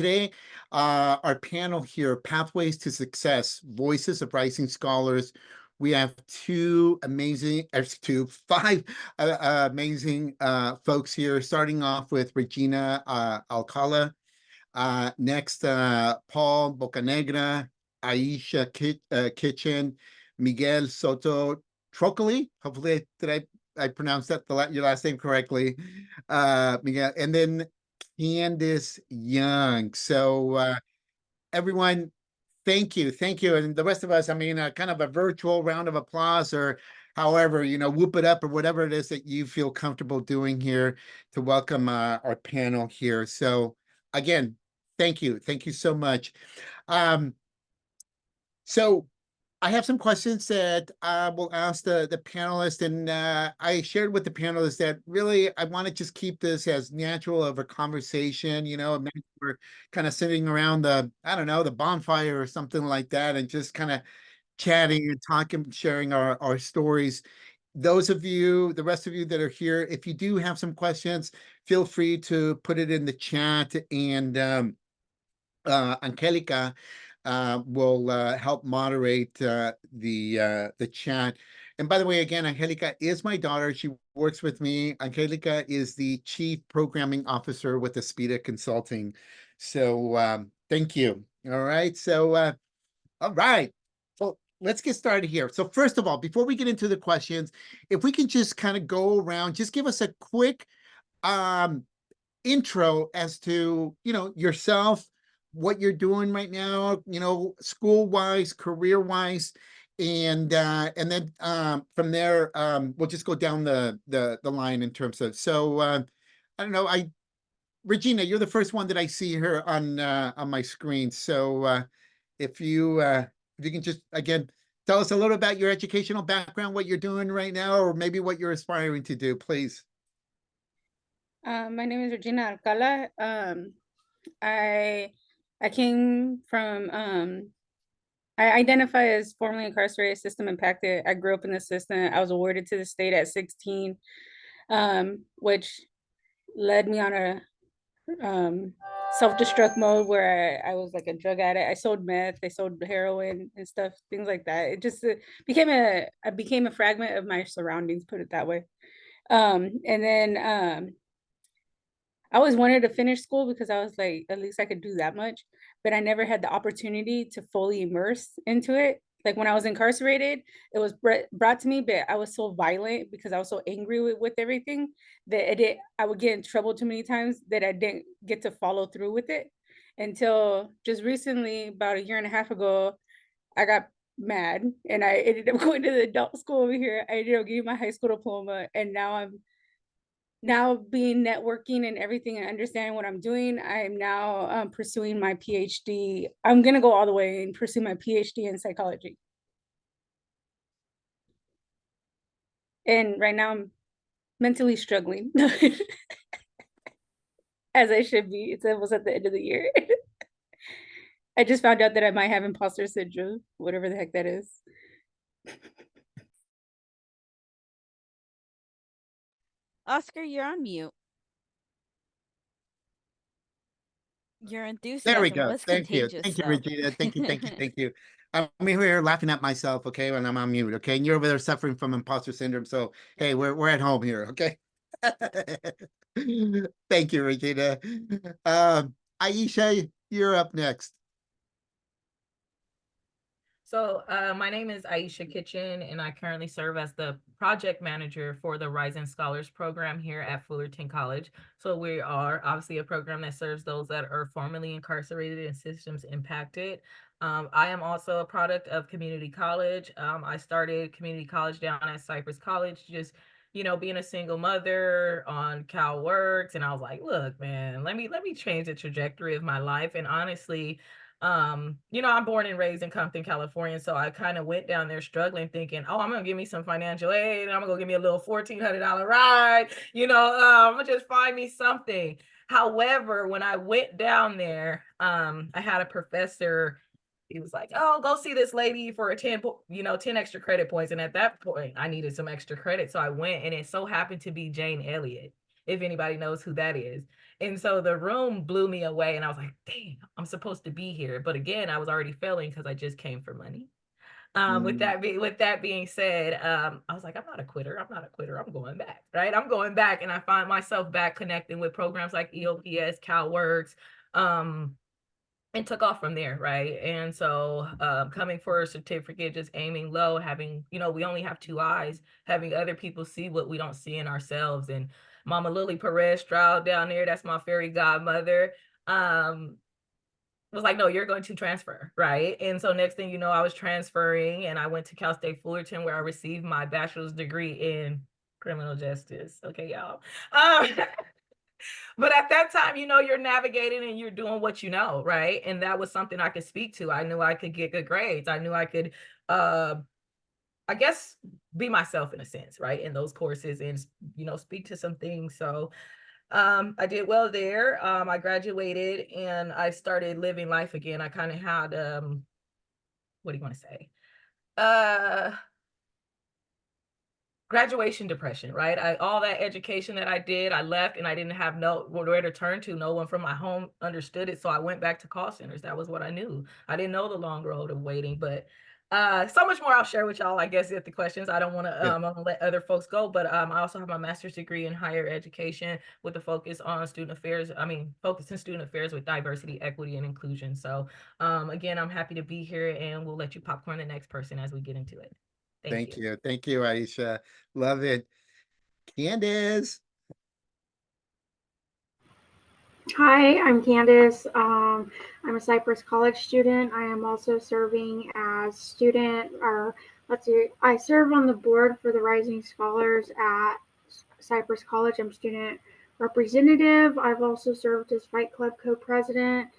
today, our panel here, Pathways to Success, Voices of Rising Scholars. We have five amazing folks here, starting off with Regina Alcala. Next, Paul Bocanegra, Aisha Kitchen, Miguel Soto Trocoli. Hopefully, I pronounced that your last name correctly, Miguel, and then Candace Young. So everyone, thank you, and the rest of us. I mean, kind of a virtual round of applause, or however, whoop it up, or whatever it is that you feel comfortable doing here to welcome our panel here. So again, thank you so much. So I have some questions that I will ask the panelists, and I shared with the panelists that really I want to just keep this as natural of a conversation. Imagine we're kind of sitting around the bonfire or something like that, and just kind of chatting and talking, sharing our stories. The rest of you that are here, if you do have some questions, feel free to put it in the chat, and Angelica will help moderate the chat. And by the way, again, Angelica is my daughter. She works with me. Angelica is the Chief Programming Officer with Aspira Consulting. So thank you. All right. So all right. So let's get started here. So first of all, before we get into the questions, if we can just kind of go around, just give us a quick intro as to yourself, what you're doing right now, school-wise, career-wise, and then from there we'll just go down the line in terms of. So I don't know, Regina, you're the first one that I see here on my screen. So if you can just again tell us a little about your educational background, what you're doing right now, or maybe what you're aspiring to do, please. My name is Regina Alcala. I came from, I identify as formerly incarcerated, system impacted. I grew up in the system. I was awarded to the state at 16, which led me on a self-destruct mode where I was like a drug addict. I sold meth, I sold heroin and stuff, things like that. It just I became a fragment of my surroundings, put it that way. And then I always wanted to finish school because I was like, at least I could do that much, but I never had the opportunity to fully immerse into it. Like when I was incarcerated, it was brought to me, but I was so violent because I was so angry with everything that I would get in trouble too many times that I didn't get to follow through with it until just recently, about a year and a half ago, I got mad and I ended up going to the adult school over here. I ended up getting my high school diploma, and now being networking and everything and understanding what I'm doing, I'm now pursuing my PhD. I'm gonna go all the way and pursue my PhD in psychology. And right now I'm mentally struggling, as I should be. It's almost at the end of the year. I just found out that I might have imposter syndrome, whatever the heck that is. Oscar, you're on mute. Your enthusiasm There we go. was Thank you, contagious, though. Regina. Thank you. I'm here laughing at myself, okay, when I'm on mute, okay, and you're over there suffering from imposter syndrome. So hey, we're at home here, okay. Thank you, Regina. Aisha, you're up next. So my name is Aisha Kitchen, and I currently serve as the project manager for the Rising Scholars program here at Fullerton College. So we are obviously a program that serves those that are formerly incarcerated and systems impacted. I am also a product of community college. I started community college down at Cypress College, just being a single mother on Cal Works, and I was like, look, man, let me change the trajectory of my life. And honestly, I'm born and raised in Compton, California, so I kind of went down there struggling, thinking, oh, I'm gonna give me some financial aid, and I'm gonna give me a little $1,400 ride, I'm gonna just find me something. However, when I went down there, I had a professor. He was like, oh, go see this lady for 10 extra credit points. And at that point, I needed some extra credit. So I went, and it so happened to be Jane Elliott, if anybody knows who that is. And so the room blew me away, and I was like, dang, I'm supposed to be here. But again, I was already failing because I just came for money. With that being said, I was like, I'm not a quitter. I'm not a quitter. I'm going back, right? I'm going back, and I find myself back connecting with programs like EOPS, CalWorks, and took off from there, right? And so coming for a certificate, just aiming low, having, we only have two eyes, having other people see what we don't see in ourselves. And Mama Lily Perez Stroud down there, that's my fairy godmother, was like, no, you're going to transfer, right? And so next thing you know, I was transferring, and I went to Cal State Fullerton, where I received my bachelor's degree in criminal justice. Okay, y'all. But at that time, you're navigating and you're doing what you know, right? And that was something I could speak to. I knew I could get good grades. I knew I could, I guess, be myself in a sense, right? In those courses, and, speak to some things. So I did well there. I graduated and I started living life again. I kind of had, what do you want to say? Graduation depression, right? All that education that I did, I left, and I didn't have nowhere to turn to. No one from my home understood it. So I went back to call centers. That was what I knew. I didn't know the long road of waiting, but so much more I'll share with y'all, I guess, at the questions. I don't want to I'm gonna let other folks go, but I also have my master's degree in higher education with a focus on student affairs. Focus in student affairs with diversity, equity, and inclusion. So again, I'm happy to be here, and we'll let you popcorn the next person as we get into it. Thank you. Thank you, Aisha. Love it. Candace. Hi, I'm Candace. I'm a Cypress College student. I am also serving as student, or let's see, I serve on the board for the Rising Scholars at Cypress College. I'm student representative. I've also served as Fight Club co-president.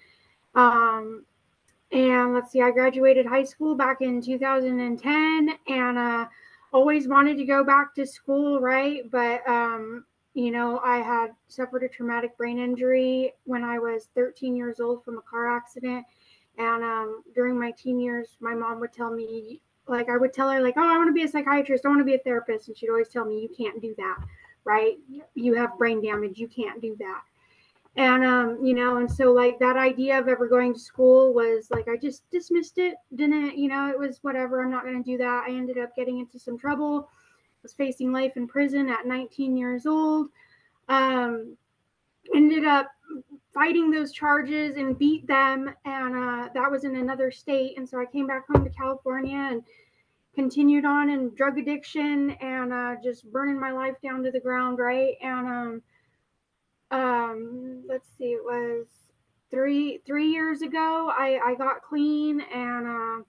And let's see, I graduated high school back in 2010, and always wanted to go back to school, right? But I had suffered a traumatic brain injury when I was 13 years old from a car accident. And during my teen years, my mom would tell me, like, I would tell her, like, oh, I want to be a psychiatrist, I want to be a therapist. And she'd always tell me, you can't do that, right? You have brain damage, you can't do that. And and so, like, that idea of ever going to school was like, I just dismissed it. Didn't, it was whatever, I'm not going to do that. I ended up getting into some trouble, was facing life in prison at 19 years old. Ended up fighting those charges and beat them, and that was in another state. And so I came back home to California and continued on in drug addiction, and just burning my life down to the ground, right? And let's see, it was three years ago I got clean, and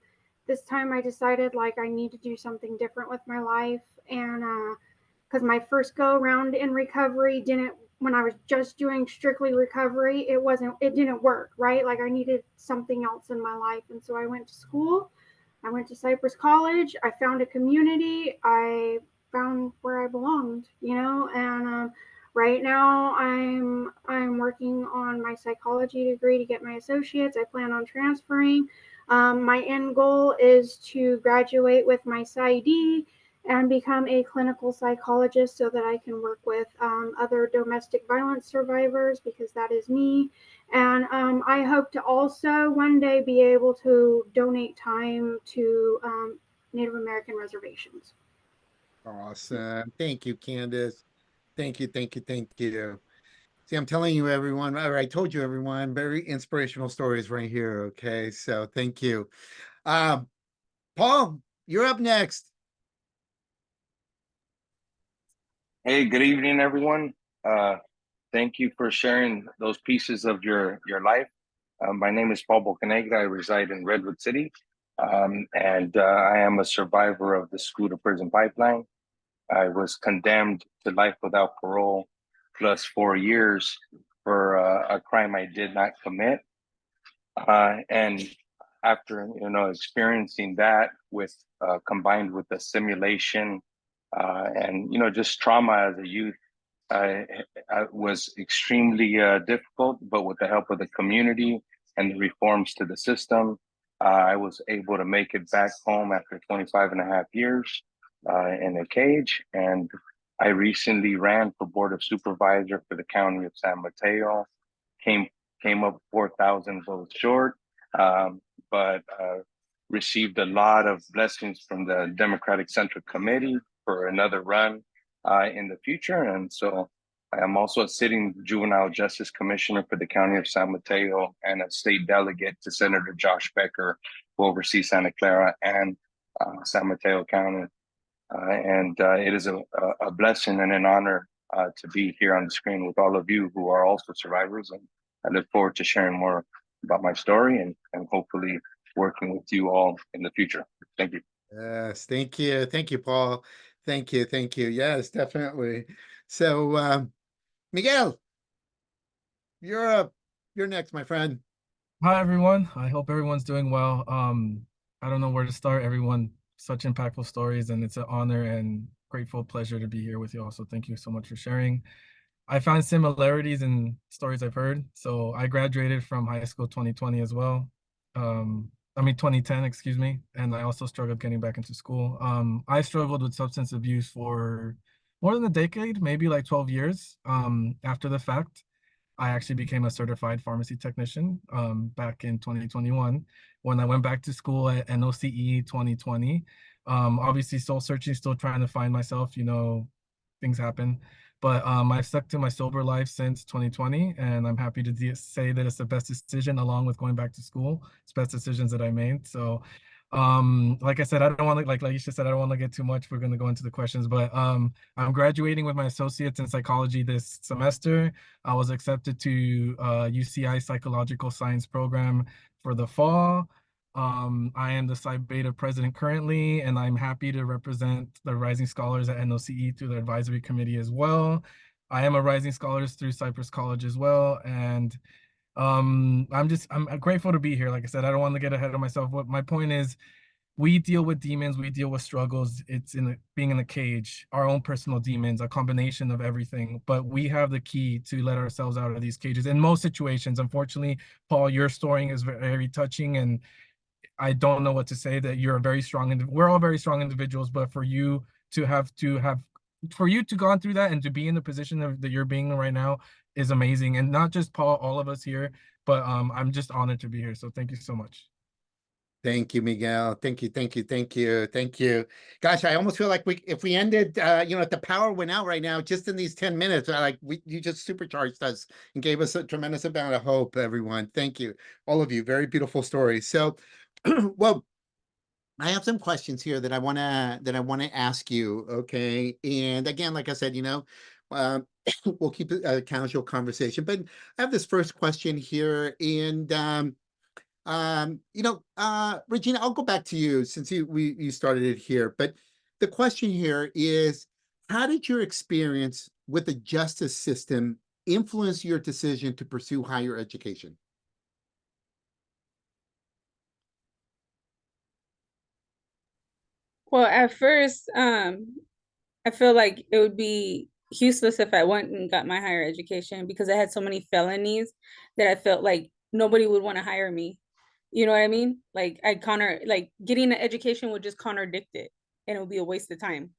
this time I decided, like, I need to do something different with my life. And because my first go around in recovery didn't, when I was just doing strictly recovery, it didn't work, right? Like, I needed something else in my life. And so I went to school. I went to Cypress College. I found a community. I found where I belonged, and right now I'm working on my psychology degree to get my associates. I plan on transferring. My end goal is to graduate with my PsyD and become a clinical psychologist so that I can work with other domestic violence survivors, because that is me. And I hope to also one day be able to donate time to Native American reservations. Awesome. Thank you, Candace. Thank you, thank you, thank you. See, I'm telling you, everyone, or I told you, everyone, very inspirational stories right here. Okay, so thank you. Paul, you're up next. Hey, good evening, everyone. Thank you for sharing those pieces of your life. My name is Paul Bocanegra. I reside in Redwood City, and I am a survivor of the school to prison pipeline. I was condemned to life without parole plus 4 years for a crime I did not commit. And after experiencing that with combined with the simulation and just trauma as a youth, I was extremely difficult. But with the help of the community and the reforms to the system, I was able to make it back home after 25 and a half years in a cage. And I recently ran for Board of Supervisor for the County of San Mateo. Came up 4,000 votes short, but received a lot of blessings from the Democratic Central Committee for another run in the future. And so I am also a sitting juvenile justice commissioner for the County of San Mateo and a state delegate to Senator Josh Becker, who oversees Santa Clara and San Mateo County. And it is a blessing and an honor to be here on the screen with all of you who are also survivors. And I look forward to sharing more about my story and hopefully working with you all in the future. Thank you. Yes, thank you. Thank you, Paul. Thank you. Thank you. Yes, definitely. So, Miguel, you're next, my friend. Hi everyone. I hope everyone's doing well. I don't know where to start. Everyone, such impactful stories, and it's an honor and grateful pleasure to be here with you all. So thank you so much for sharing. I found similarities in stories I've heard. So I graduated from high school 2020 as well. I mean 2010, excuse me. And I also struggled getting back into school. I struggled with substance abuse for more than a decade, maybe like 12 years after the fact. I actually became a certified pharmacy technician back in 2021 when I went back to school at NOCE 2020. Obviously, still searching, still trying to find myself. You know, things happen. But I've stuck to my sober life since 2020, and I'm happy to say that it's the best decision, along with going back to school. It's best decisions that I made. So, like I said, I don't want to, like Laisha said, I don't want to get too much. We're going to go into the questions, but I'm graduating with my associates in psychology this semester. I was accepted to UCI psychological science program for the fall. I am the Psi Beta president currently, and I'm happy to represent the Rising Scholars at NOCE through the advisory committee as well. I am a Rising Scholars through Cypress College as well, and I'm grateful to be here. Like I said, I don't want to get ahead of myself. What my point is, we deal with demons, we deal with struggles. It's being in a cage, our own personal demons, a combination of everything. But we have the key to let ourselves out of these cages in most situations. Unfortunately, Paul, your story is very touching, and I don't know what to say. That you're a very strong, we're all very strong individuals, but for you to have for you to gone through that and to be in the position that you're being in right now is amazing. And not just Paul, all of us here, but I'm just honored to be here. So thank you so much. Thank you, Miguel. Thank you, thank you, thank you, thank you. Gosh, I almost feel like if we ended, if the power went out right now, just in these 10 minutes, you just supercharged us and gave us a tremendous amount of hope, everyone. Thank you, all of you. Very beautiful stories. So, well, I have some questions here that I wanna ask you. Okay, and again, like I said, we'll keep it a casual conversation. But I have this first question here, and Regina, I'll go back to you since you started it here. But the question here is, how did your experience with the justice system influence your decision to pursue higher education? Well, at first, I feel like it would be useless if I went and got my higher education because I had so many felonies that I felt like nobody would want to hire me. You know what I mean? Like getting an education would just contradict it and it would be a waste of time.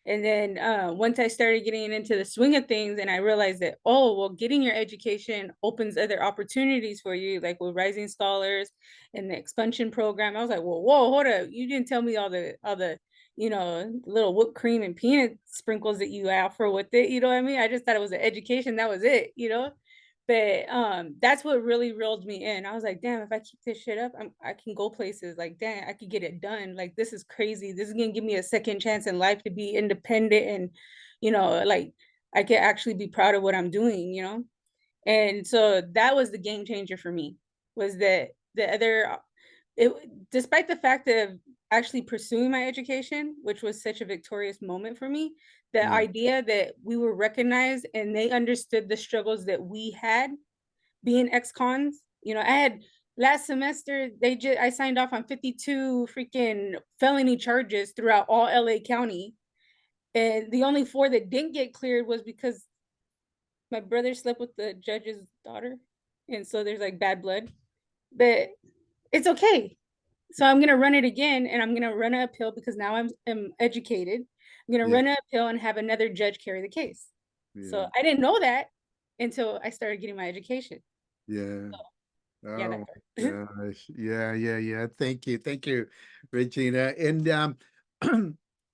And then once I started getting into the swing of things and I realized that, oh, well, getting your education opens other opportunities for you, like with Rising Scholars and the expansion program. I was like, well, whoa, hold up. You didn't tell me all the little whipped cream and peanut sprinkles that you offer with it. You know what I mean? I just thought it was an education. That was it. But that's what really reeled me in. I was like, damn, if I keep this shit up, I can go places. Like, damn, I could get it done. Like, this is crazy. This is gonna give me a second chance in life to be independent and, like I can actually be proud of what I'm doing. And so that was the game changer for me, was that despite the fact of actually pursuing my education, which was such a victorious moment for me, the idea that we were recognized and they understood the struggles that we had being ex-cons. I had last semester, I signed off on 52 freaking felony charges throughout all LA County. And the only 4 that didn't get cleared was because my brother slept with the judge's daughter. And so there's like bad blood. But it's okay. So I'm going to run it again, and I'm going to run an appeal because now I'm educated. I'm gonna Yeah. run uphill and have another judge carry the case. So Yeah. I didn't know that until I started getting my education. Yeah. Yeah, Oh that my part. gosh. Yeah, yeah, yeah. Thank you. Thank you, Regina. And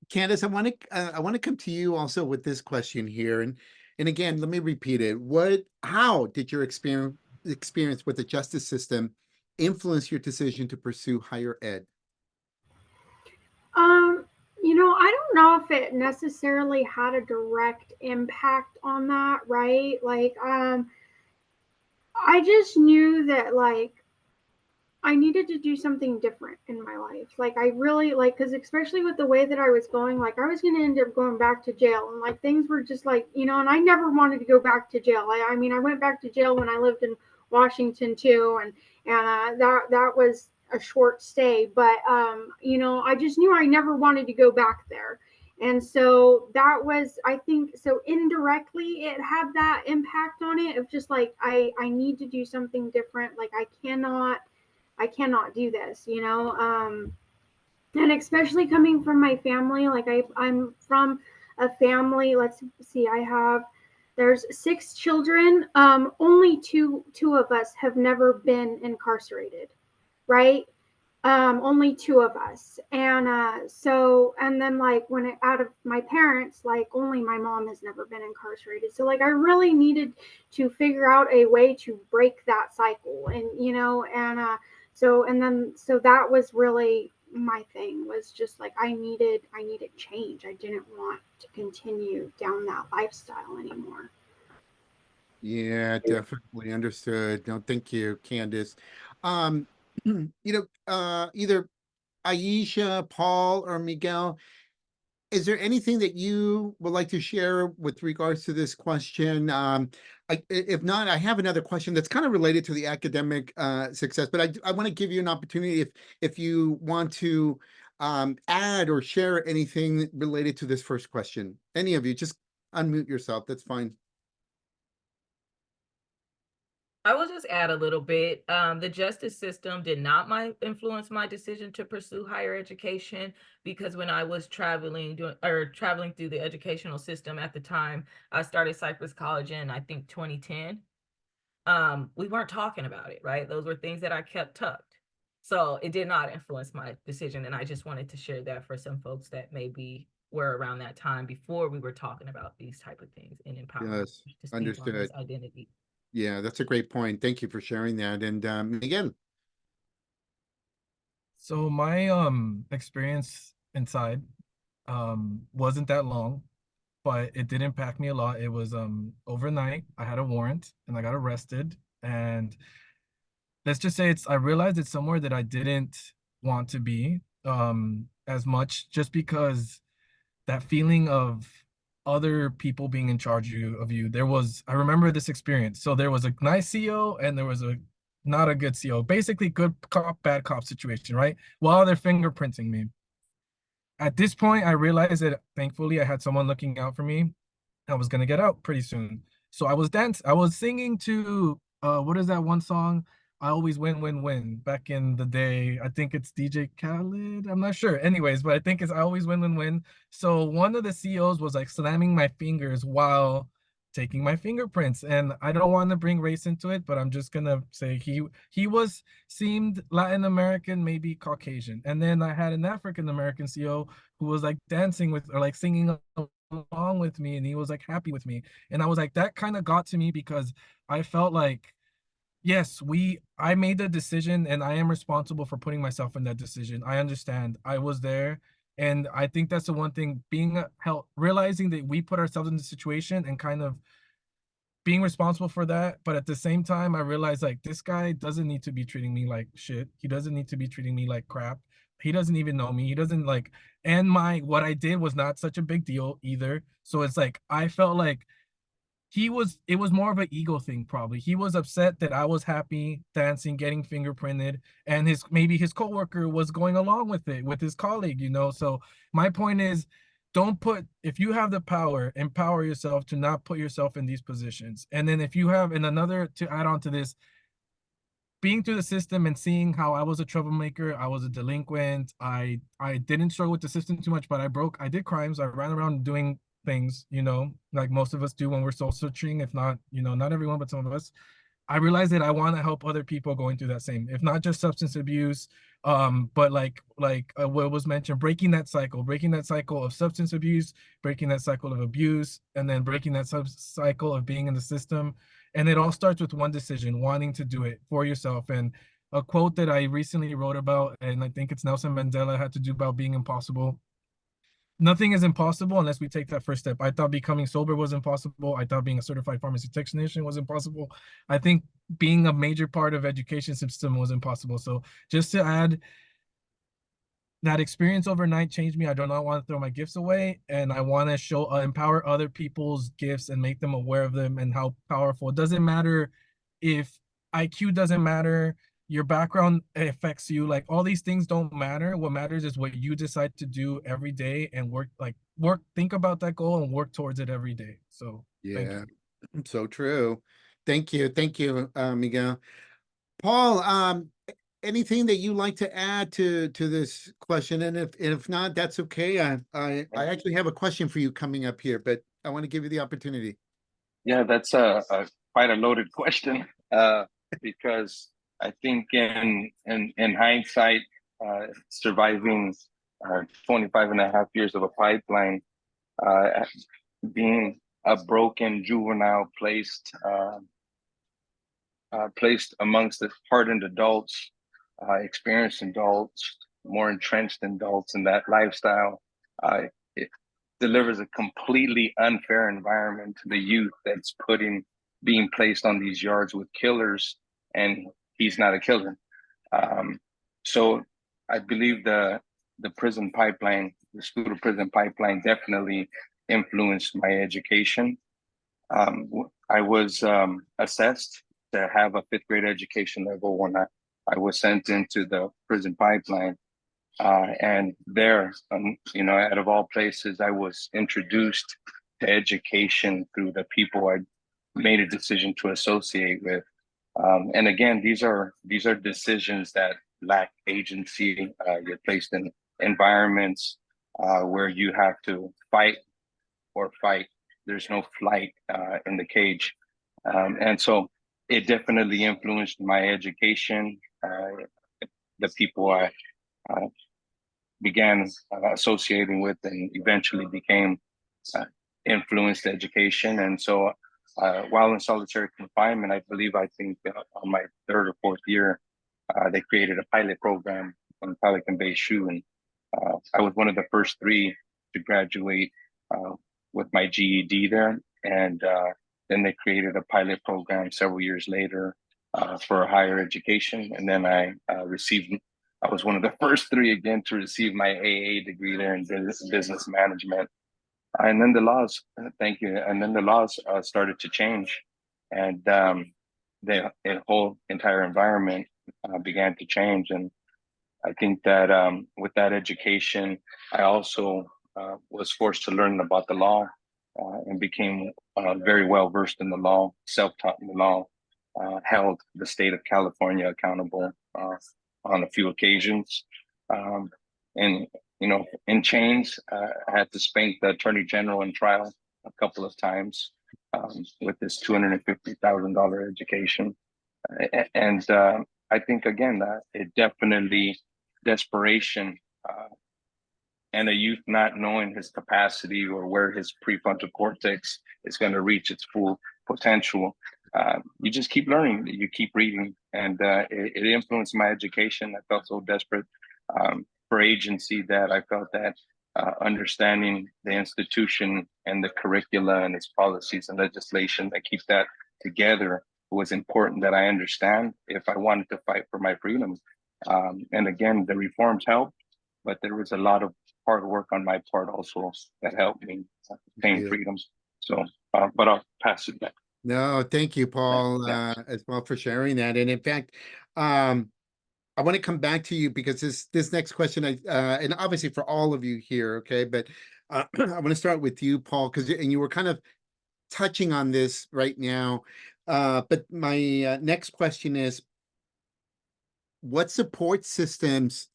Candace, I want to come to you also with this question here. And again, let me repeat it. How did your experience with the justice system influence your decision to pursue higher ed? Um, I don't know if it necessarily had a direct impact on that, right? Like, I just knew that like I needed to do something different in my life. Like I really like because especially with the way that I was going, like I was going to end up going back to jail, and like things were just like and I never wanted to go back to jail. I mean, I went back to jail when I lived in Washington too, and that was a short stay, but I just knew I never wanted to go back there. And so that was, I think, so indirectly it had that impact on it of just like I need to do something different. Like I cannot do this, and especially coming from my family, like I'm from a family. Let's see, there's 6 children. Only two of us have never been incarcerated, right? Only two of us, and and then like out of my parents, like only my mom has never been incarcerated. So like I really needed to figure out a way to break that cycle, and so that was really my thing, was just like I needed change. I didn't want to continue down that lifestyle anymore. Yeah, definitely understood. No, thank you, Candace. Um, either Aisha, Paul, or Miguel, is there anything that you would like to share with regards to this question? If not, I have another question that's kind of related to the academic success, but I want to give you an opportunity if you want to add or share anything related to this first question. Any of you, just unmute yourself. That's fine. I will just add a little bit. The justice system did not influence my decision to pursue higher education, because when I was traveling through the educational system at the time, I started Cypress College in I think 2010. We weren't talking about it, right? Those were things that I kept tucked. So it did not influence my decision. And I just wanted to share that for some folks that maybe were around that time before we were talking about these type of things in empowerment Yes, to speak on this understood. identity. Yeah, that's a great point. Thank you for sharing that. And again, So my experience inside wasn't that long, but it did impact me a lot. It was overnight. I had a warrant and I got arrested, and let's just say I realized it's somewhere that I didn't want to be as much, just because that feeling of other people being in charge of you. I remember this experience. So there was a nice CO and there was a not a good CO. Basically, good cop, bad cop situation, right? While they're fingerprinting me. At this point, I realized that thankfully I had someone looking out for me. I was gonna get out pretty soon. So I was singing to what is that one song? I always win, win, win. Back in the day, I think it's DJ Khaled. I'm not sure. Anyways, but I think it's I always win, win, win. So one of the CEOs was like slamming my fingers while taking my fingerprints. And I don't want to bring race into it, but I'm just gonna say he was seemed Latin American, maybe Caucasian. And then I had an African American CEO who was like dancing with or like singing along with me, and he was like happy with me. And I was like, that kind of got to me because I felt like, yes, I made the decision and I am responsible for putting myself in that decision. I understand. I was there. And I think that's the one thing, being realizing that we put ourselves in the situation and kind of being responsible for that. But at the same time, I realized like this guy doesn't need to be treating me like shit. He doesn't need to be treating me like crap. He doesn't even know me. He doesn't like, and what I did was not such a big deal either. So it's like, I felt like it was more of an ego thing probably. He was upset that I was happy dancing, getting fingerprinted, and maybe his coworker was going along with it with his colleague. So my point is, don't put if you have the power, empower yourself to not put yourself in these positions. And then if you have and another to add on to this, being through the system and seeing how I was a troublemaker, I was a delinquent. I didn't struggle with the system too much, but I did crimes. I ran around doing things, like most of us do when we're soul searching, if not, not everyone, but some of us. I realized that I want to help other people going through that same, if not just substance abuse, but what was mentioned, breaking that cycle of substance abuse, breaking that cycle of abuse, and then breaking that cycle of being in the system. And it all starts with one decision, wanting to do it for yourself. And a quote that I recently wrote about, and I think it's Nelson Mandela, had to do about being impossible. Nothing is impossible unless we take that first step. I thought becoming sober was impossible. I thought being a certified pharmacy technician was impossible. I think being a major part of education system was impossible. So just to add, that experience overnight changed me. I do not want to throw my gifts away, and I want to show empower other people's gifts and make them aware of them and how powerful. It doesn't matter if IQ doesn't matter, your background affects you. Like, all these things don't matter. What matters is what you decide to do every day and think about that goal and work towards it every day. So thank Yeah, you. so true. Thank you, Miguel. Paul, anything that you like to add to this question? And if not, that's okay. I actually have a question for you coming up here, but I want to give you the opportunity. Yeah, that's a quite a loaded question, because I think in hindsight, surviving 25 and a half years of a pipeline, being a broken juvenile placed amongst the hardened adults, experienced adults, more entrenched adults in that lifestyle, it delivers a completely unfair environment to the youth that's being placed on these yards with killers, and he's not a killer. So I believe the prison pipeline, the school to prison pipeline, definitely influenced my education. I was assessed to have a 5th grade education level when I was sent into the prison pipeline. And there, out of all places, I was introduced to education through the people I made a decision to associate with. And again, these are decisions that lack agency. You're placed in environments where you have to fight or fight. There's no flight in the cage. And so it definitely influenced my education, the people I began associating with, and eventually became influenced education. And so while in solitary confinement, I think on my 3rd or 4th year, they created a pilot program in Pelican Bay Shoe. And I was one of the first 3 to graduate with my GED there. And then they created a pilot program several years later for higher education. And then I was one of the first 3 again to receive my AA degree there in business management. And then the laws, thank you. And then the laws started to change, and the whole entire environment began to change. And I think that with that education, I also was forced to learn about the law and became very well versed in the law, self-taught in the law, held the state of California accountable on a few occasions. And, in chains, I had to spank the attorney general in trial a couple of times with this $250,000 education. And I think, again, that it definitely desperation and a youth not knowing his capacity or where his prefrontal cortex is going to reach its full potential. You just keep learning, you keep reading, and it influenced my education. I felt so desperate for agency that I felt that understanding the institution and the curricula and its policies and legislation that keeps that together was important that I understand if I wanted to fight for my freedom. And again, the reforms helped, but there was a lot of hard work on my part also that helped me obtain freedoms. So, but I'll pass it back. No, thank you, Paul, as well, for sharing that. And in fact, I want to come back to you because this next question, and obviously for all of you here, okay, but I want to start with you, Paul, because you were kind of touching on this right now. But my next question is, what support systems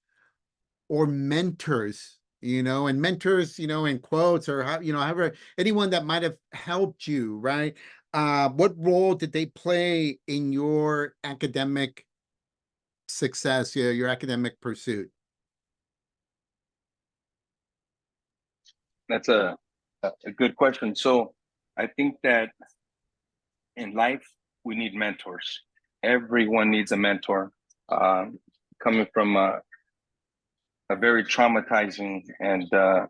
or mentors, and mentors, in quotes, or how, however, anyone that might have helped you, right? What role did they play in your academic success, your academic pursuit? That's a good question. So I think that in life, we need mentors. Everyone needs a mentor. Coming from a very traumatizing and a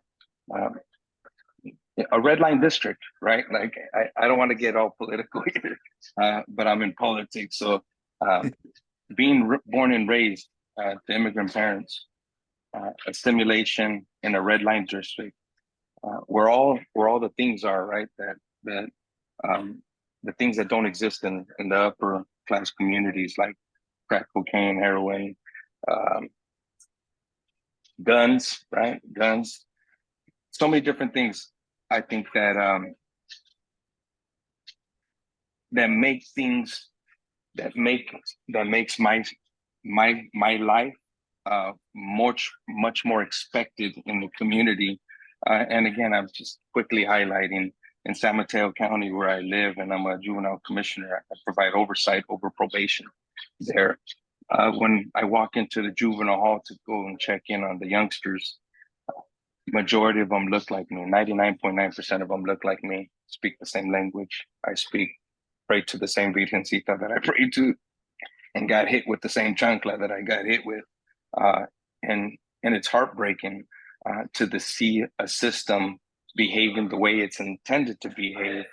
red line district, right? Like, I don't want to get all political here, but I'm in politics. So being born and raised to immigrant parents, assimilation in a red line district, where all the things are, right? That the things that don't exist in the upper class communities, like crack cocaine, heroin, guns, right? Guns, so many different things. I think that that make things that makes my life much more expected in the community. And again, I'm just quickly highlighting in San Mateo County, where I live, and I'm a juvenile commissioner. I provide oversight over probation there. When I walk into the juvenile hall to go and check in on the youngsters, majority of them look like me. 99.9% of them look like me, speak the same language I speak, pray to the same Virgencita that I pray to, and got hit with the same chancla that I got hit with. And it's heartbreaking to see a system behaving the way it's intended to behave,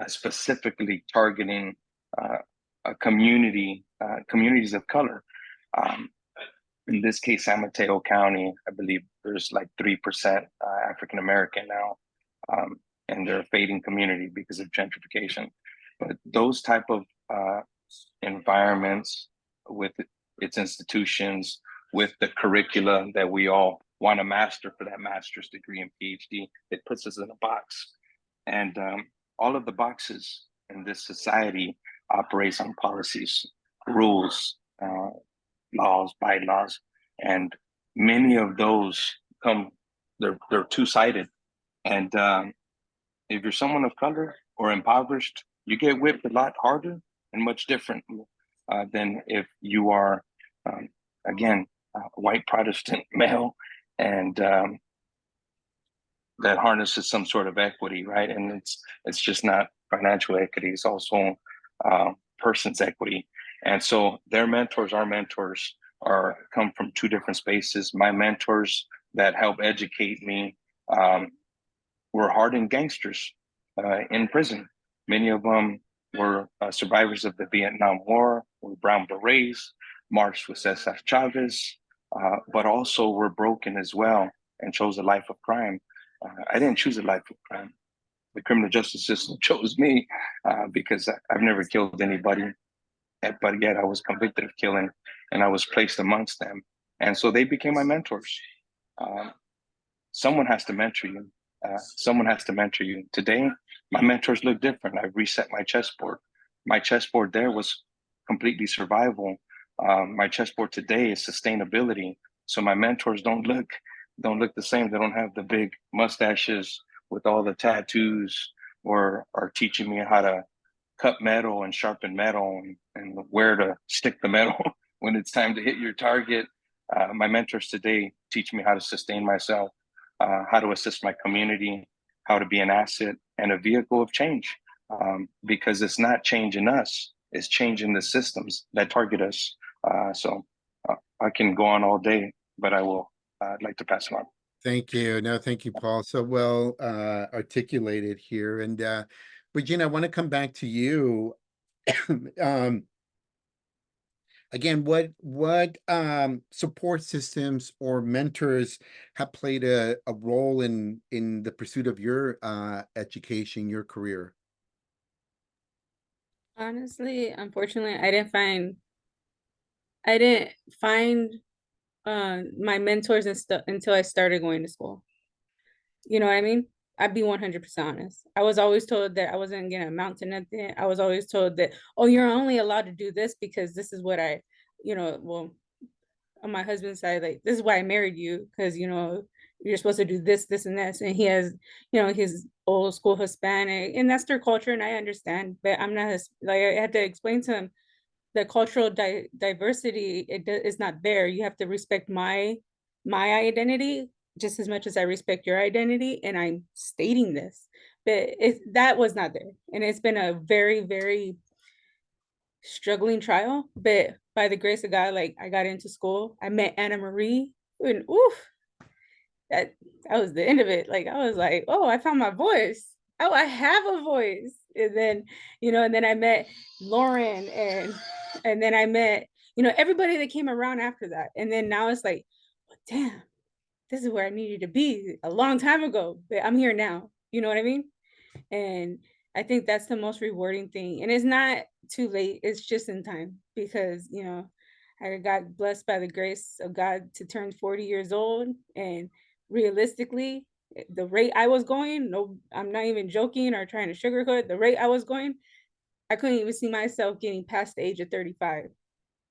specifically targeting a communities of color. In this case, San Mateo County, I believe there's like 3% African American now, and they're a fading community because of gentrification. But those type of environments, with its institutions, with the curricula that we all want to master for that master's degree and PhD, it puts us in a box. And all of the boxes in this society operates on policies, rules, laws, bylaws, and many of those they're two-sided. And if you're someone of color or impoverished, you get whipped a lot harder and much different than if you are, again, a white Protestant male, and that harnesses some sort of equity, right? And it's just not financial equity; it's also person's equity. And so their mentors, our mentors, come from two different spaces. My mentors that help educate me were hardened gangsters in prison. Many of them were survivors of the Vietnam War, were brown berets, marched with Cesar Chavez, but also were broken as well and chose a life of crime. I didn't choose a life of crime. The criminal justice system chose me because I've never killed anybody, but yet I was convicted of killing, and I was placed amongst them. And so they became my mentors. Someone has to mentor you. Someone has to mentor you. Today, my mentors look different. I've reset my chessboard. My chessboard there was completely survival. My chessboard today is sustainability. So my mentors don't look the same. They don't have the big mustaches with all the tattoos, or are teaching me how to cut metal and sharpen metal, and where to stick the metal when it's time to hit your target. My mentors today teach me how to sustain myself, how to assist my community, how to be an asset and a vehicle of change, because it's not changing us, it's changing the systems that target us. So I can go on all day, but I'd like to pass it on. Thank you. No, thank you, Paul. So well articulated here. And Regina, I want to come back to you. Again, what support systems or mentors have played a role in the pursuit of your education, your career? Honestly, unfortunately, I didn't find my mentors and stuff until I started going to school. You know what I mean? I'd be 100% honest. I was always told that I wasn't gonna amount to nothing. I was always told that, oh, you're only allowed to do this because this is what well, on my husband's side, like, this is why I married you, because you know you're supposed to do this, this, and this. And he has, you know, his old school Hispanic, and that's their culture, and I understand. But I'm not like, I had to explain to him the cultural diversity is not there. You have to respect my identity just as much as I respect your identity, and I'm stating this. But that was not there, and it's been a very, very struggling trial. But by the grace of God, like, I got into school, I met Anna Marie, and oof, that that was the end of it. Like, I was like, oh, I found my voice. Oh, I have a voice. And then, you know, and then I met Lauren, and then I met, you know, everybody that came around after that. And then now it's like, damn, this is where I needed to be a long time ago, but I'm here now. You know what I mean? And I think that's the most rewarding thing. And it's not too late, it's just in time, because, you know, I got blessed by the grace of God to turn 40 years old. And realistically, the rate I was going, no, I'm not even joking or trying to sugarcoat, the rate I was going, I couldn't even see myself getting past the age of 35,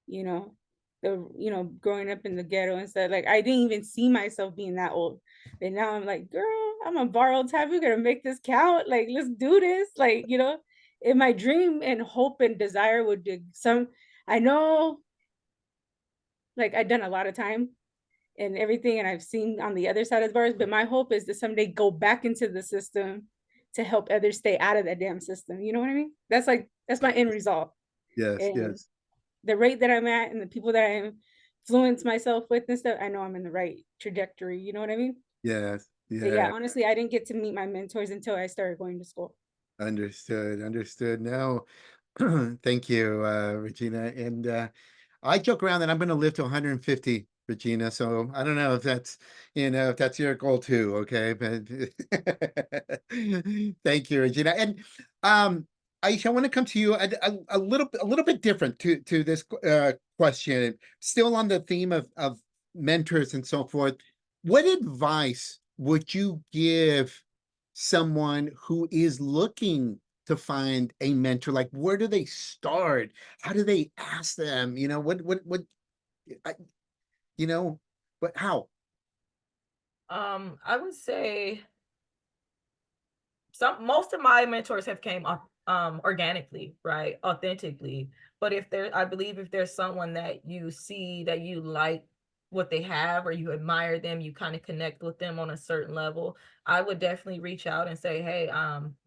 you know. You know, growing up in the ghetto and stuff, like, I didn't even see myself being that old. And now I'm like, girl, I'm a borrowed type, we're gonna make this count, like, let's do this. Like, you know, in my dream and hope and desire would be some, I know, like, I've done a lot of time and everything, and I've seen on the other side of the bars, but my hope is to someday go back into the system to help others stay out of that damn system. You know what I mean? That's like, that's my end result. Yes, And yes, the rate that I'm at and the people that I influence myself with and stuff, I know I'm in the right trajectory. You know what I mean? yes, But yeah, yeah. honestly, I didn't get to meet my mentors until I started going to school. Understood, understood. No, thank you, Regina. And I joke around that I'm going to live to 150, Regina. So I don't know if that's, you know, if that's your goal too. Okay, but thank you, Regina. And Aisha, I want to come to you a little bit different to this question. Still on the theme of mentors and so forth. What advice would you give someone who is looking to find a mentor? Like, where do they start? How do they ask them? You know, I, you know, but how? I would say most of my mentors have came up organically, right? Authentically. But if there, I believe if there's someone that you see that you like what they have or you admire them, you kind of connect with them on a certain level, I would definitely reach out and say, hey,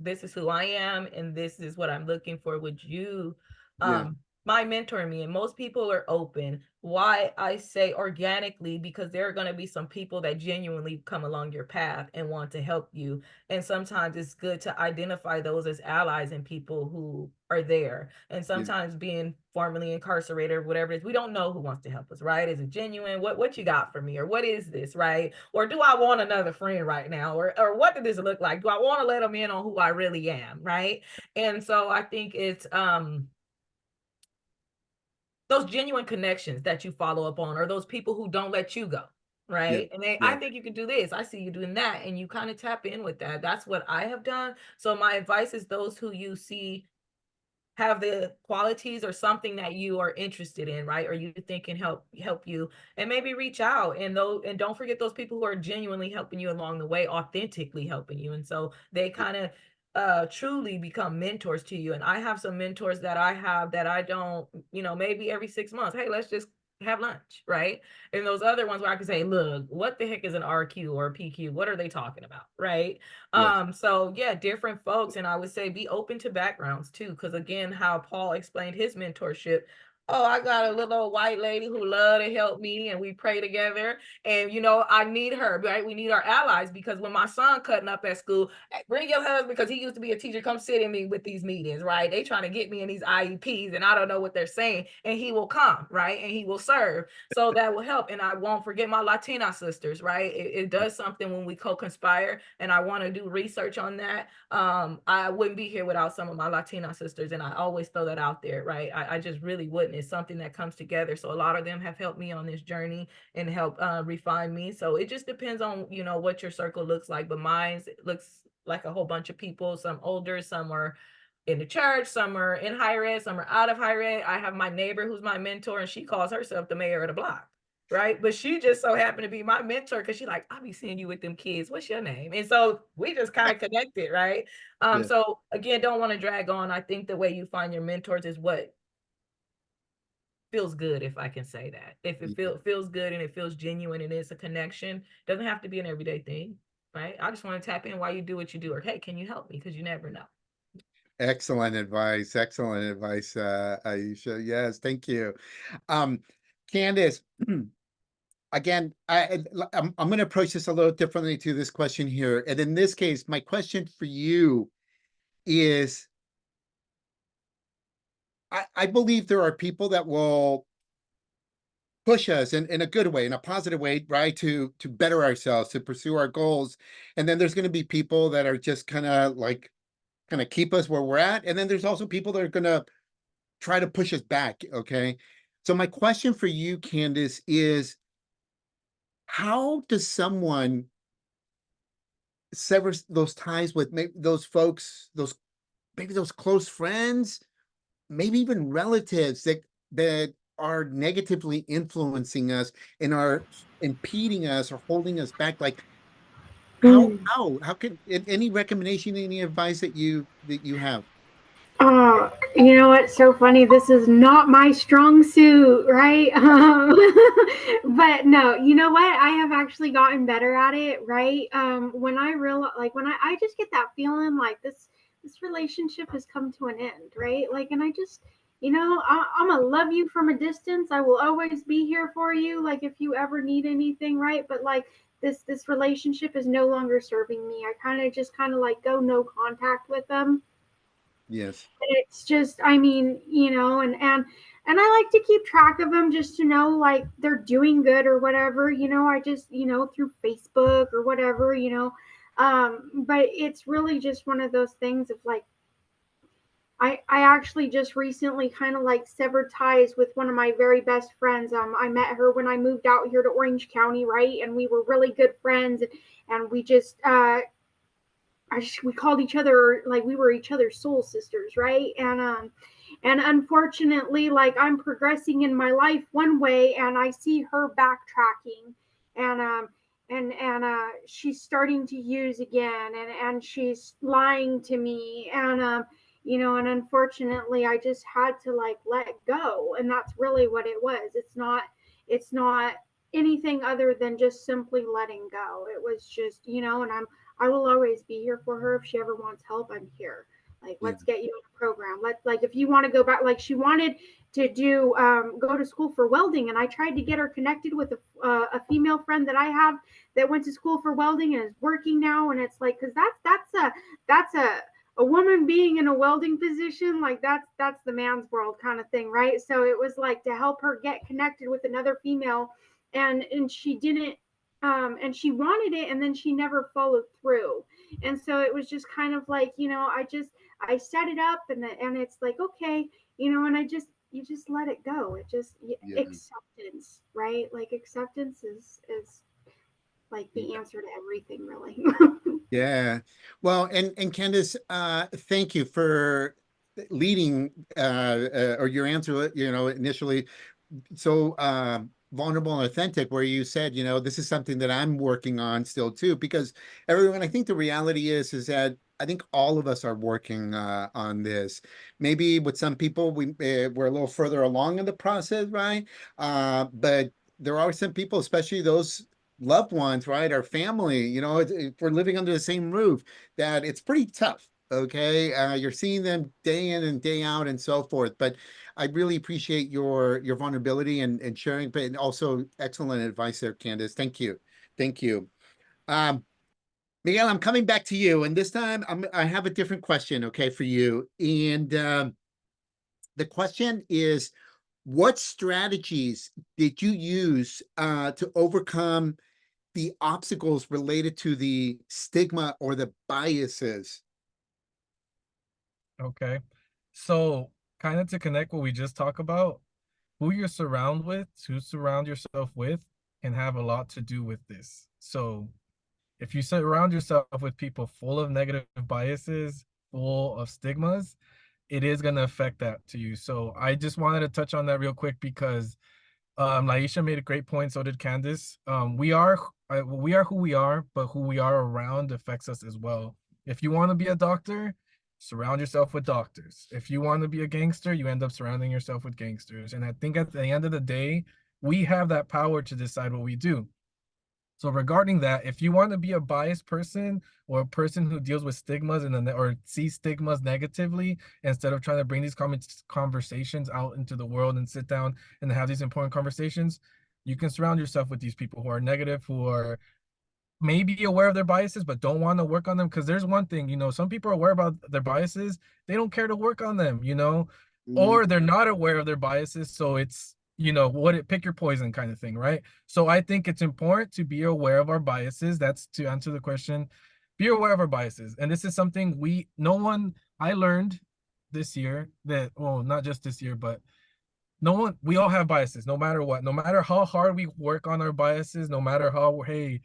this is who I am and this is what I'm looking for. Would you Yeah, my mentor me? And most people are open. Why I say organically, because there are going to be some people that genuinely come along your path and want to help you, and sometimes it's good to identify those as allies and people who are there. And yeah, sometimes being formerly incarcerated or whatever it is, we don't know who wants to help us, right? Is it genuine? What you got for me? Or what is this, right? Or do I want another friend right now? Or what did this look like? Do I want to let them in on who I really am, right? And so I think it's those genuine connections that you follow up on, or those people who don't let you go, yeah, right? And I yeah, think you can do this, I see you doing that, and you kind of tap in with that. That's what I have done. So my advice is those who you see have the qualities or something that you are interested in, right? Or you think can help you, and maybe reach out. And though, and don't forget those people who are genuinely helping you along the way, authentically helping you. And so they kind of truly become mentors to you. And I have some mentors that I have that I don't, maybe every 6 months, hey, let's just have lunch, right? And those other ones where I can say, look, what the heck is an RQ or a PQ? What are they talking about, right? yes, So yeah, different folks. And I would say be open to backgrounds too, because again, how Paul explained his mentorship. Oh, I got a little old white lady who love to help me and we pray together. And I need her, right? We need our allies, because when my son cutting up at school, hey, bring your husband, because he used to be a teacher, come sit in me with these meetings, right? They trying to get me in these IEPs and I don't know what they're saying. And he will come, right? And he will serve. So that will help. And I won't forget my Latina sisters, right? It does something when we co-conspire, and I want to do research on that. I wouldn't be here without some of my Latina sisters, and I always throw that out there, right? I just really wouldn't. It's something that comes together. So a lot of them have helped me on this journey and help refine me. So it just depends on, what your circle looks like. But mine looks like a whole bunch of people, some older, some are in the church, some are in higher ed, some are out of higher ed. I have my neighbor who's my mentor, and she calls herself the mayor of the block. right? But she just so happened to be my mentor because she's like, I'll be seeing you with them kids. What's your name? And so we just kind of connected, right? Yeah. So again, don't want to drag on. I think the way you find your mentors is what feels good, if I can say that. If it feels good and it feels genuine and it's a connection, doesn't have to be an everyday thing, right? I just want to tap in while you do what you do, or hey, can you help me? Because you never know. Excellent advice. Excellent advice, Aisha. Yes, thank you. Candace, again, I'm going to approach this a little differently to this question here. And in this case, my question for you is, I believe there are people that will push us in a good way, in a positive way, right? To better ourselves, to pursue our goals. And then there's going to be people that are just kind of keep us where we're at. And then there's also people that are going to try to push us back. Okay. So my question for you, Candace, is how does someone sever those ties with maybe those folks, maybe those close friends, maybe even relatives that are negatively influencing us and are impeding us or holding us back? Like how can any recommendation, any advice that you have? You know what's so funny? This is not my strong suit, right? But no, you know what? I have actually gotten better at it, right? When I realize, like, when I just get that feeling like this relationship has come to an end, right? Like, and I just, I'm gonna love you from a distance. I will always be here for you, like, if you ever need anything, right? But like, this relationship is no longer serving me. I kind of like go no contact with them. Yes. It's just, I mean, and I like to keep track of them just to know like they're doing good or whatever. I just, through Facebook or whatever. But it's really just one of those things of like, I actually just recently kind of like severed ties with one of my very best friends. I met her when I moved out here to Orange County, right? And we were really good friends, and we just we called each other, like, we were each other's soul sisters, right? And unfortunately, like, I'm progressing in my life one way, and I see her backtracking, and she's starting to use again, and she's lying to me, and unfortunately, I just had to like let go, and that's really what it was. It's not anything other than just simply letting go. It was just, and I will always be here for her. If she ever wants help, I'm here. Like, Yeah. let's get you in a program. Like, if you want to go back, like, she wanted to do, go to school for welding. And I tried to get her connected with a female friend that I have that went to school for welding and is working now. And it's like, cause that's a woman being in a welding position. Like, that's the man's world kind of thing. Right. So it was like to help her get connected with another female, and she didn't, and she wanted it, and then she never followed through. And so it was just kind of like, I set it up, and it's like, okay, and you just let it go. It just, Yeah. acceptance, right? Like, acceptance is like the answer to everything, really. Yeah. Well, and Candace, thank you for leading or your answer, initially so vulnerable and authentic, where you said, this is something that I'm working on still too, because everyone, I think the reality is that I think all of us are working on this. Maybe with some people, we're a little further along in the process, right? But there are some people, especially those loved ones, right? Our family, if we're living under the same roof, that it's pretty tough. Okay. You're seeing them day in and day out and so forth. But I really appreciate your vulnerability and sharing, but also excellent advice there, Candace. Thank you. Thank you. Miguel, I'm coming back to you. And this time I have a different question, okay, for you. And the question is, what strategies did you use to overcome the obstacles related to the stigma or the biases? Okay. So kind of to connect what we just talked about, who you surround yourself with can have a lot to do with this. So if you surround yourself with people full of negative biases, full of stigmas, it is going to affect that to you. So I just wanted to touch on that real quick because Laisha made a great point, so did Candice. We are who we are, but who we are around affects us as well. If you want to be a doctor, surround yourself with doctors. If you want to be a gangster, you end up surrounding yourself with gangsters. And I think at the end of the day, we have that power to decide what we do. So regarding that, if you want to be a biased person or a person who deals with stigmas or sees stigmas negatively, instead of trying to bring these conversations out into the world and sit down and have these important conversations, you can surround yourself with these people who are negative, who are maybe aware of their biases, but don't want to work on them. Because there's one thing, some people are aware about their biases, they don't care to work on them, or they're not aware of their biases. So it's, pick your poison kind of thing, right? So I think it's important to be aware of our biases. That's to answer the question. Be aware of our biases. And this is something I learned this year that, well, not just this year, but we all have biases, no matter what, no matter how hard we work on our biases, no matter how, hey,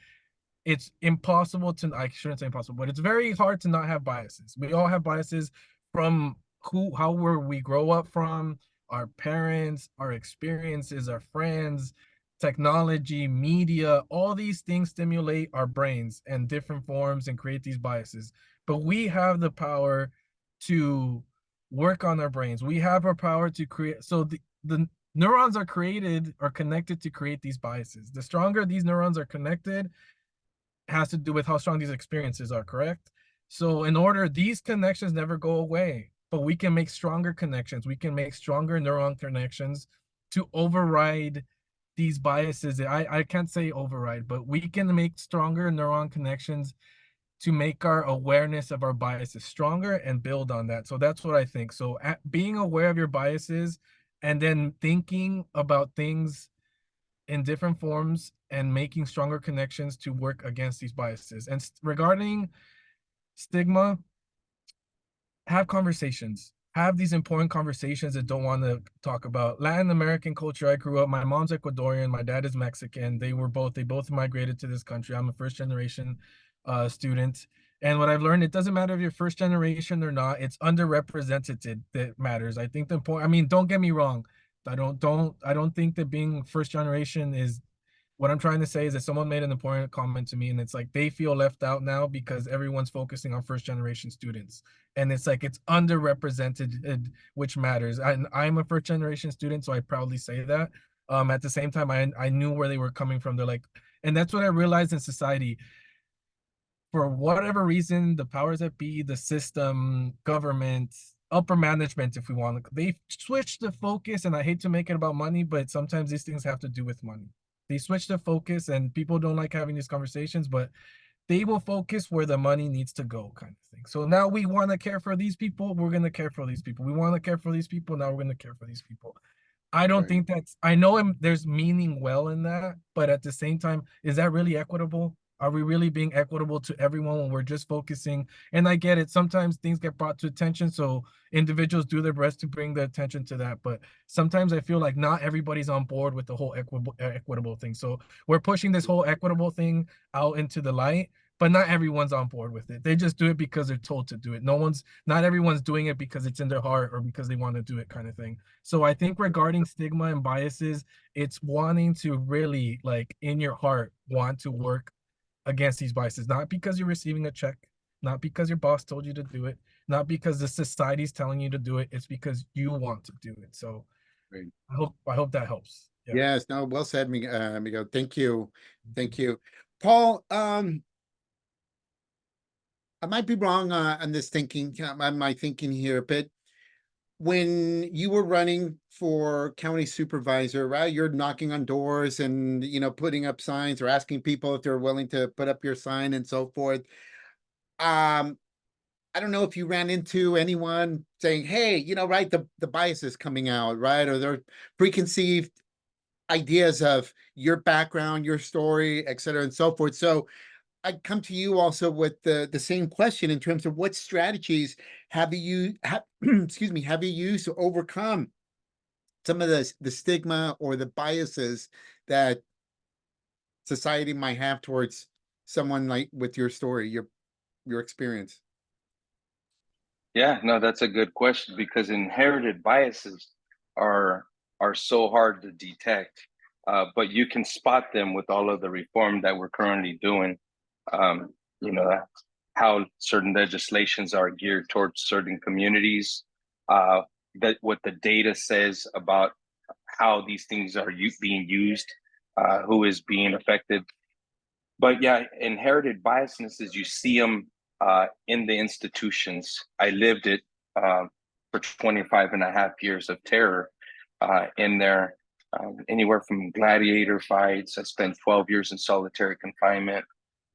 it's impossible to, I shouldn't say impossible, but it's very hard to not have biases. We all have biases from we grow up from, our parents, our experiences, our friends, technology, media, all these things stimulate our brains in different forms and create these biases. But we have the power to work on our brains. We have our power to create, so the neurons are connected to create these biases. The stronger these neurons are connected, has to do with how strong these experiences are, correct? So these connections never go away, but we can make stronger connections. We can make stronger neuron connections to override these biases. I can't say override, but we can make stronger neuron connections to make our awareness of our biases stronger and build on that. So that's what I think. So being aware of your biases and then thinking about things in different forms and making stronger connections to work against these biases. And regarding stigma, have conversations. Have these important conversations that don't want to talk about Latin American culture. I grew up, my mom's Ecuadorian, my dad is Mexican. They both migrated to this country. I'm a first generation student. And what I've learned, it doesn't matter if you're first generation or not, it's underrepresented that matters. I think don't get me wrong. I don't think that being first generation is, what I'm trying to say is that someone made an important comment to me, and it's like they feel left out now because everyone's focusing on first generation students. And it's like it's underrepresented, which matters. I'm a first generation student, so I proudly say that. At the same time, I knew where they were coming from. They're like, and that's what I realized in society. For whatever reason, the powers that be, the system, government, upper management, if we want, they switch the focus, and I hate to make it about money, but sometimes these things have to do with money. They switch the focus, and people don't like having these conversations, but they will focus where the money needs to go, kind of thing. So now we want to care for these people, we're going to care for these people. We want to care for these people, now we're going to care for these people. I don't think I know there's meaning well in that, but at the same time, is that really equitable? Are we really being equitable to everyone when we're just focusing? And I get it. Sometimes things get brought to attention, so individuals do their best to bring the attention to that. But sometimes I feel like not everybody's on board with the whole equitable thing. So we're pushing this whole equitable thing out into the light, but not everyone's on board with it. They just do it because they're told to do it. Not everyone's doing it because it's in their heart or because they want to do it, kind of thing. So I think regarding stigma and biases, it's wanting to really, like, in your heart, want to work against these biases, not because you're receiving a check, not because your boss told you to do it, not because the society's telling you to do it. It's because you want to do it. So Great. I hope that helps. Yeah. Yes, no, well said, Miguel. Thank you. Thank you. Paul, I might be wrong on this thinking, on my thinking here, but when you were running for county supervisor, right, you're knocking on doors and, putting up signs or asking people if they're willing to put up your sign and so forth. I don't know if you ran into anyone saying, hey, right, the bias is coming out, right? Or their preconceived ideas of your background, your story, et cetera, and so forth. So I come to you also with the same question in terms of what strategies have you have you used to overcome some of the stigma or the biases that society might have towards someone like with your story, your experience? Yeah, no, that's a good question, because inherited biases are so hard to detect. but you can spot them with all of the reform that we're currently doing. You know, how certain legislations are geared towards certain communities, that what the data says about how these things are being used, who is being affected. But yeah, inherited biasnesses, you see them in the institutions. I lived it for 25 and a half years of terror in there, anywhere from gladiator fights. I spent 12 years in solitary confinement.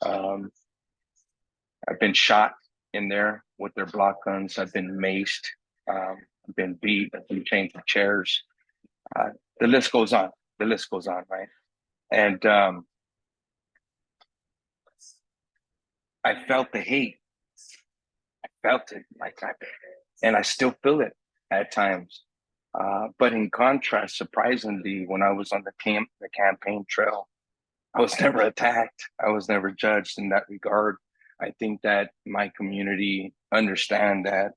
I've been shot in there with their block guns. I've been maced. I've been beat. I've been chained to chairs. The list goes on. The list goes on, right? And I felt the hate. I felt it, and I still feel it at times. But in contrast, surprisingly, when I was on the campaign trail, I was never attacked. I was never judged in that regard. I think that my community understand that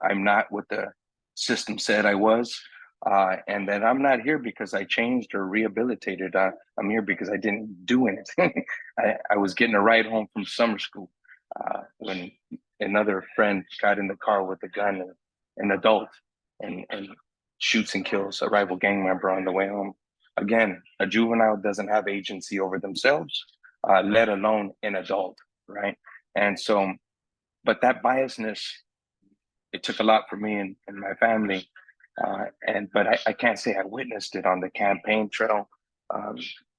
I'm not what the system said I was, and that I'm not here because I changed or rehabilitated. I'm here because I didn't do anything. I was getting a ride home from summer school when another friend got in the car with a gun, an adult, and shoots and kills a rival gang member on the way home. Again, a juvenile doesn't have agency over themselves, let alone an adult, right? And so, but that biasness, it took a lot for me and my family. But I can't say I witnessed it on the campaign trail.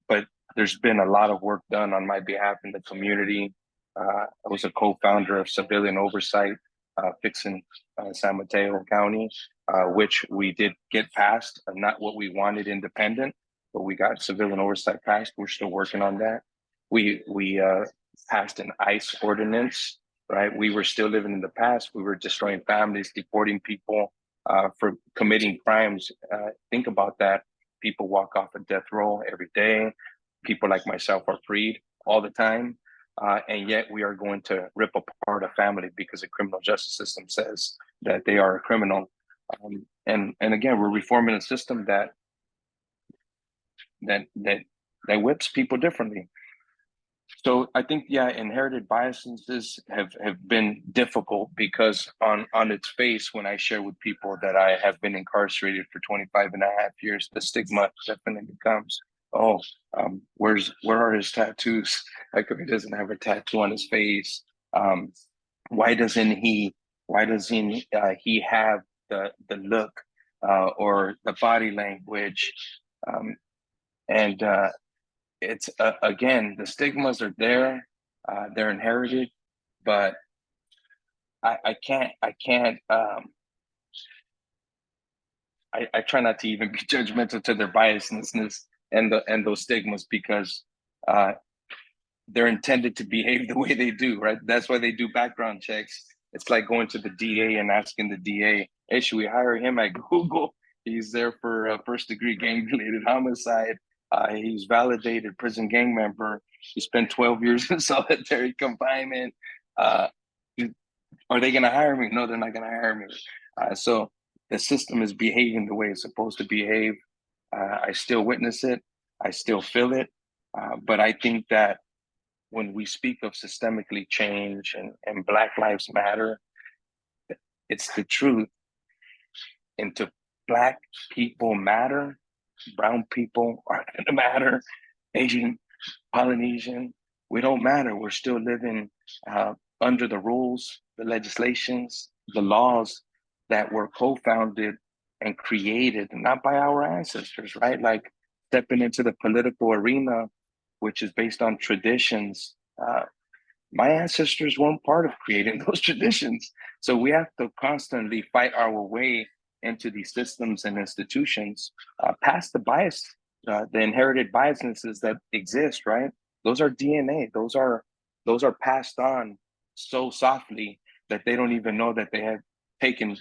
But there's been a lot of work done on my behalf in the community. I was a co-founder of Civilian Oversight, fixing San Mateo County, which we did get passed, not what we wanted independent, but we got civilian oversight passed. We're still working on that. We passed an ICE ordinance, right? We were still living in the past. We were destroying families, deporting people for committing crimes. Think about that. People walk off a death row every day. People like myself are freed all the time. And yet we are going to rip apart a family because the criminal justice system says that they are a criminal. And again, we're reforming a system that whips people differently. So I think, yeah, inherited biases have been difficult because on its face, when I share with people that I have been incarcerated for 25 and a half years, the stigma definitely comes, oh, where are his tattoos? Like, if he doesn't have a tattoo on his face, why doesn't he have the look or the body language? It's again, the stigmas are there, they're inherited, but I try not to even be judgmental to their biasness and those stigmas, because they're intended to behave the way they do, right? That's why they do background checks. It's like going to the DA and asking the DA, hey, should we hire him at Google? He's there for a first-degree gang-related homicide. He's validated prison gang member. He spent 12 years in solitary confinement. Are they going to hire me? No, they're not going to hire me. So the system is behaving the way it's supposed to behave. I still witness it. I still feel it. But I think that when we speak of systemically change and Black Lives Matter, it's the truth. And to Black people matter, brown people aren't going to matter, Asian, Polynesian, we don't matter. We're still living under the rules, the legislations, the laws that were co-founded and created, not by our ancestors, right? Like stepping into the political arena, which is based on traditions. My ancestors weren't part of creating those traditions. So we have to constantly fight our way into these systems and institutions, past the bias, the inherited biases that exist, right? Those are DNA. Those are passed on so softly that they don't even know that they have taken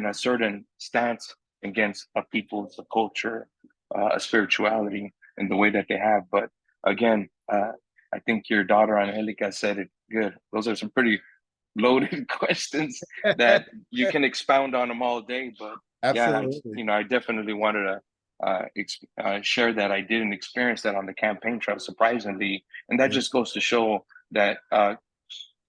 a certain stance against a people's a culture, a spirituality, in the way that they have. But again, I think your daughter Angelica said it good. Those are some pretty loaded questions that you can expound on them all day. But Absolutely. yeah, I definitely wanted to share that I didn't experience that on the campaign trail, surprisingly. And that just goes to show that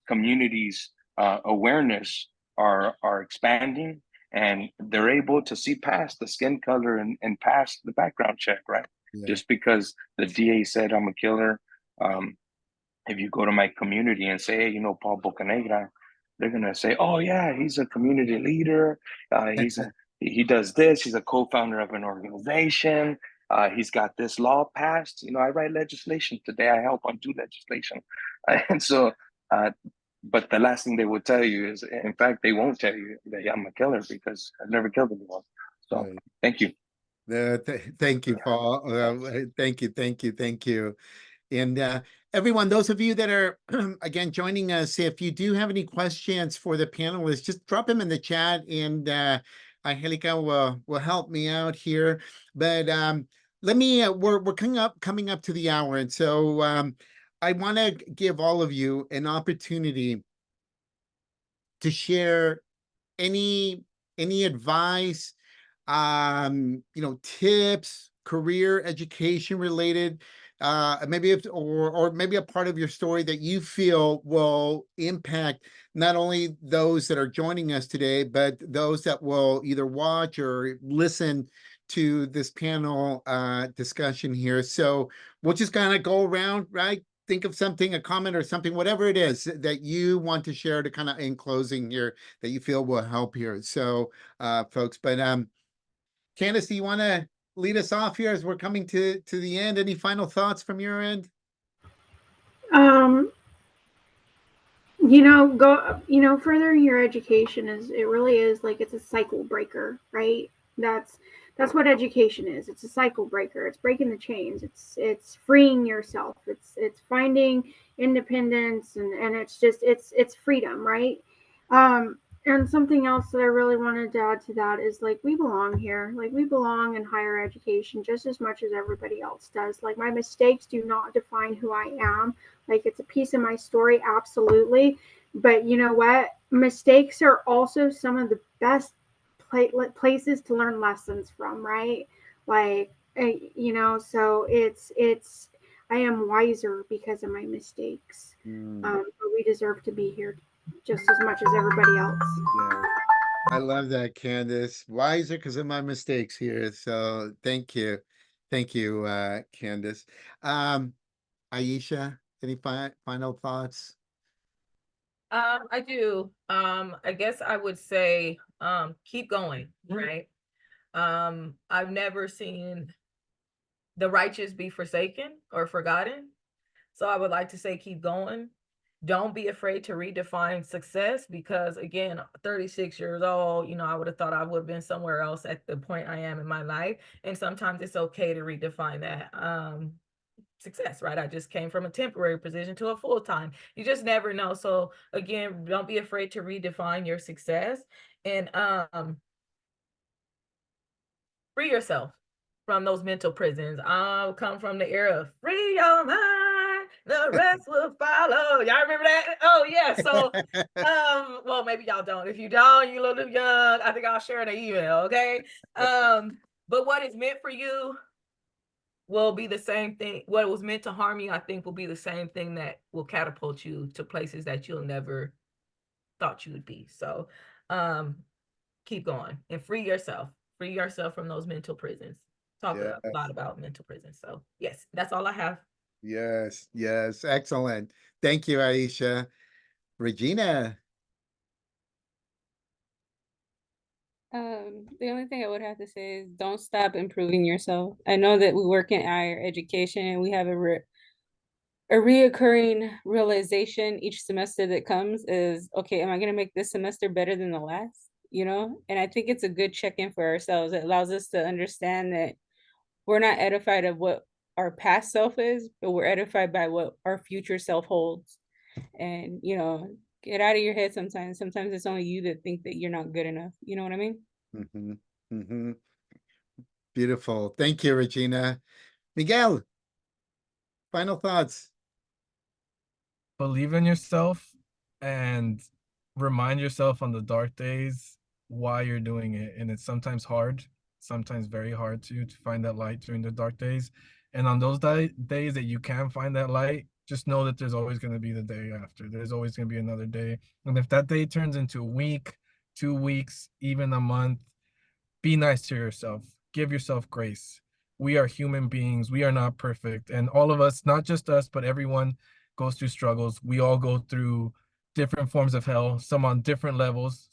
communities' awareness are expanding, and they're able to see past the skin color and past the background check, right? Yeah. Just because the DA said I'm a killer. If you go to my community and say, hey, you know, Paul Bocanegra, they're gonna say, oh yeah, he's a community leader. He does this. He's a co-founder of an organization. He's got this law passed. You know, I write legislation today. I help undo legislation, and so. But the last thing they will tell you is, in fact, they won't tell you that I'm a killer because I've never killed anyone. So, Right. thank you. Thank you, Paul. Thank you. And everyone, those of you that are again joining us, if you do have any questions for the panelists, just drop them in the chat, and Angelica will help me out here. But let me we're coming up to the hour, and so I want to give all of you an opportunity to share any advice, tips, career, education related, maybe or maybe a part of your story that you feel will impact not only those that are joining us today, but those that will either watch or listen to this panel discussion here. So we'll just kind of go around, right? Think of something, a comment or something, whatever it is that you want to share to kind of in closing here that you feel will help here. So folks, but Candace, do you want to lead us off here as we're coming to the end? Any final thoughts from your end? Furthering your education it really is like it's a cycle breaker, right? That's what education is. It's a cycle breaker. It's breaking the chains. It's freeing yourself. It's finding independence, and it's freedom, right? And something else that I really wanted to add to that is like we belong here. Like we belong in higher education just as much as everybody else does. Like my mistakes do not define who I am. Like it's a piece of my story, absolutely. But you know what? Mistakes are also some of the best places to learn lessons from, right? Like so it's I am wiser because of my mistakes. But we deserve to be here just as much as everybody else. Yeah, I love that, Candace. Wiser because of my mistakes here. So thank you, Candace. Aisha, any final thoughts? I do. I guess I would say, keep going, right? I've never seen the righteous be forsaken or forgotten. So I would like to say, keep going. Don't be afraid to redefine success, because again, 36 years old, I would have thought I would have been somewhere else at the point I am in my life. And sometimes it's okay to redefine that. Success, right? I just came from a temporary position to a full-time. You just never know. So again, don't be afraid to redefine your success, and free yourself from those mental prisons. I'll come from the era of free your mind, the rest will follow. Y'all remember that? Oh yeah. So well, maybe y'all don't. If you don't, you a little young. I think I'll share an email, okay? But what is meant for you will be the same thing. What was meant to harm you, I think, will be the same thing that will catapult you to places that you'll never thought you would be. So keep going and free yourself from those mental prisons. Talk a lot about mental prisons. So yes, that's all I have. Yes, excellent. Thank you, Aisha. Regina. The only thing I would have to say is don't stop improving yourself. I know that we work in higher education and we have a reoccurring realization each semester that comes is, okay, am I going to make this semester better than the last? And I think it's a good check-in for ourselves. It allows us to understand that we're not edified of what our past self is, but we're edified by what our future self holds. And, get out of your head sometimes. Sometimes it's only you that think that you're not good enough. You know what I mean? Beautiful. Thank you, Regina. Miguel, final thoughts. Believe in yourself and remind yourself on the dark days why you're doing it. And it's sometimes hard sometimes very hard to find that light during the dark days. And on those days that you can find that light, just know that there's always going to be the day after. There's always going to be another day. And if that day turns into a week, 2 weeks, even a month, be nice to yourself. Give yourself grace. We are human beings. We are not perfect. And all of us, not just us, but everyone goes through struggles. We all go through different forms of hell, some on different levels,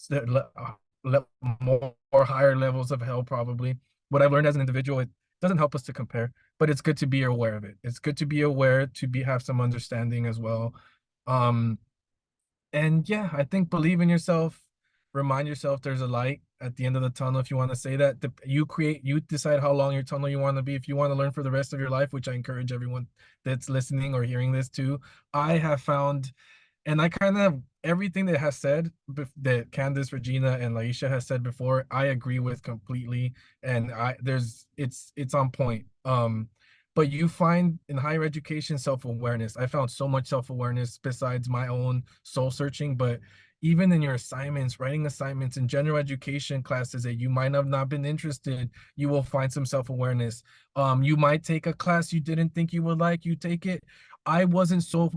more or higher levels of hell, probably. What I've learned as an individual, it doesn't help us to compare, but it's good to be aware of it. It's good to be aware, have some understanding as well. And yeah, I think believe in yourself, remind yourself there's a light at the end of the tunnel. If you want to say that, you decide how long your tunnel you want to be. If you want to learn for the rest of your life, which I encourage everyone that's listening or hearing this too, I have found, and I kind of, everything that has said, that Candace, Regina, and Laisha has said before, I agree with completely. And it's on point. But you find in higher education self-awareness. I found so much self-awareness besides my own soul searching, but even in your assignments, writing assignments in general education classes that you might have not been interested, you will find some self-awareness. You might take a class you didn't think you would like, you take it. I wasn't so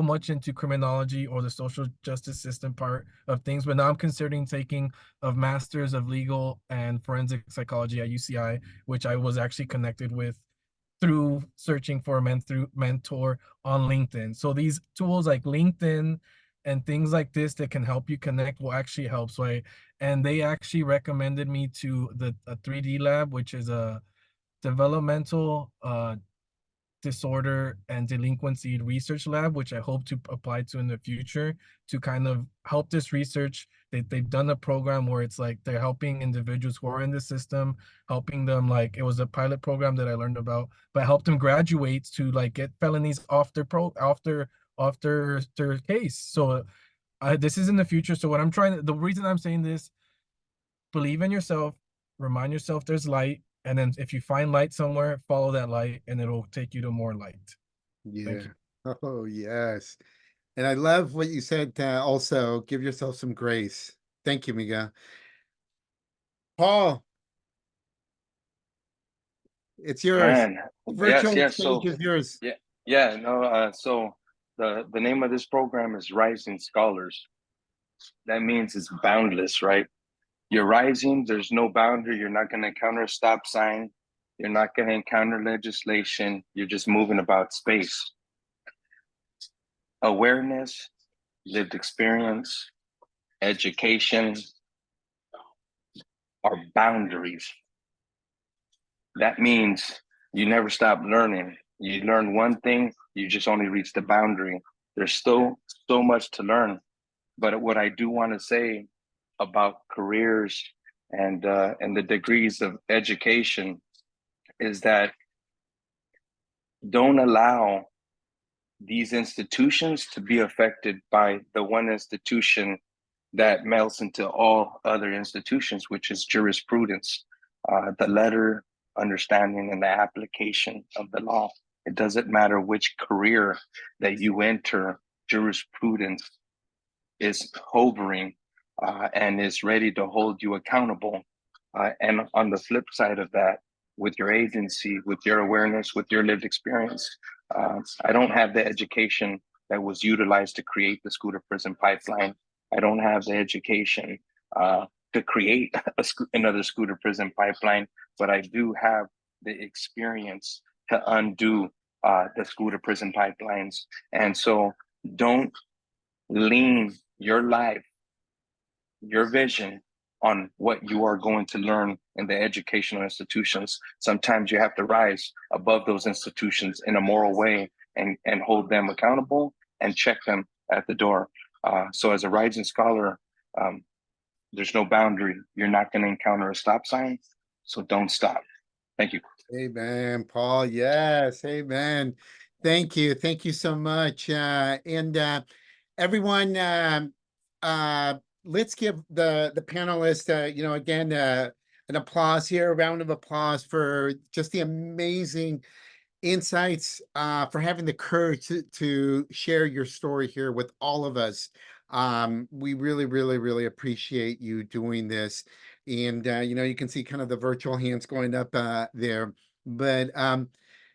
much into criminology or the social justice system part of things, but now I'm considering taking a master's of legal and forensic psychology at UCI, which I was actually connected with through searching for a mentor on LinkedIn. So these tools like LinkedIn and things like this that can help you connect will actually help. And they actually recommended me to a 3D lab, which is a developmental disorder and delinquency research lab, which I hope to apply to in the future to kind of help this research. They've done a program where it's like they're helping individuals who are in the system, helping them, like it was a pilot program that I learned about, but help them graduate to like get felonies off their case. So this is in the future. So the reason I'm saying this, believe in yourself, remind yourself there's light, and then if you find light somewhere, follow that light and it'll take you to more light. Yeah. Oh, yes. And I love what you said, also, give yourself some grace. Thank you, Miguel. Paul, it's yours. Man, Virtual yes. stage So is yours. yeah, no. So the name of this program is Rising Scholars. That means it's boundless, right? You're rising. There's no boundary. You're not going to encounter a stop sign. You're not going to encounter legislation. You're just moving about space. Awareness, lived experience, education are boundaries. That means you never stop learning. You learn one thing, you just only reach the boundary. There's still so much to learn. But what I do want to say about careers and the degrees of education is that don't allow these institutions to be affected by the one institution that melts into all other institutions, which is jurisprudence, the letter, understanding, and the application of the law. It doesn't matter which career that you enter, jurisprudence is hovering and is ready to hold you accountable. And on the flip side of that, with your agency, with your awareness, with your lived experience, I don't have the education that was utilized to create the school to prison pipeline. I don't have the education to create another school to prison pipeline, but I do have the experience to undo the school to prison pipelines. And so don't lean your life, your vision on what you are going to learn in the educational institutions. Sometimes you have to rise above those institutions in a moral way and hold them accountable and check them at the door. So as a rising scholar, there's no boundary. You're not going to encounter a stop sign, so don't stop. Thank you. Amen, Paul. Yes, amen. Thank you. Thank you so much. Everyone, let's give the panelists, again, an applause here, a round of applause for just the amazing insights, for having the courage to share your story here with all of us. We really, really, really appreciate you doing this. And you can see kind of the virtual hands going up there. But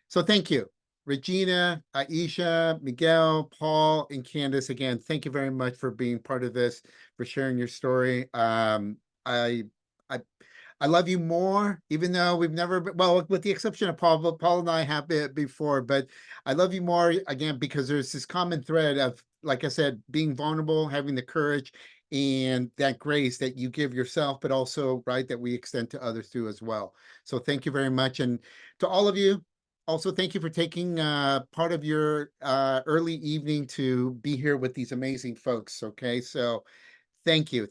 so thank you. Regina, Aisha, Miguel, Paul, and Candace, again, thank you very much for being part of this, for sharing your story. I I love you more, even though we've never been, well, with the exception of Paul, but Paul and I have been before, but I love you more again because there's this common thread of, like I said, being vulnerable, having the courage and that grace that you give yourself, but also, right, that we extend to others too as well. So thank you very much. And to all of you, also thank you for taking part of your early evening to be here with these amazing folks. Okay, so thank you.